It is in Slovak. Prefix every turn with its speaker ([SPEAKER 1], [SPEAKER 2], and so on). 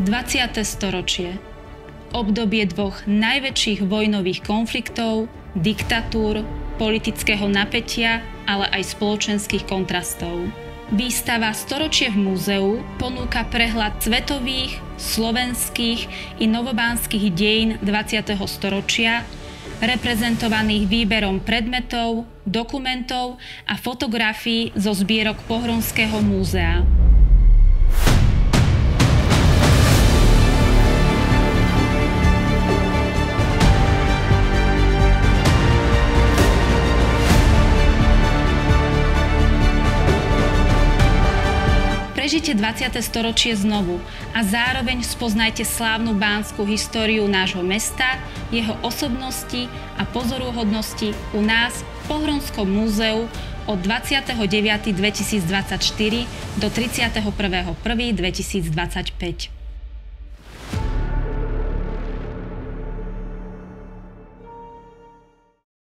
[SPEAKER 1] 20. storočie. Obdobie dvoch najväčších vojnových konfliktov, diktatúr, politického napätia, ale aj spoločenských kontrastov. Výstava Storočie v múzeu ponúka prehľad svetových, slovenských i novobánskych dejín 20. storočia, reprezentovaných výberom predmetov, dokumentov a fotografií zo zbierok Pohronského múzea. Prežite 20. storočie znovu a zároveň spoznajte slávnu bánsku históriu nášho mesta, jeho osobnosti a pozoruhodnosti u nás v Pohronskom múzeu od 29.2024 do 31.1.2025.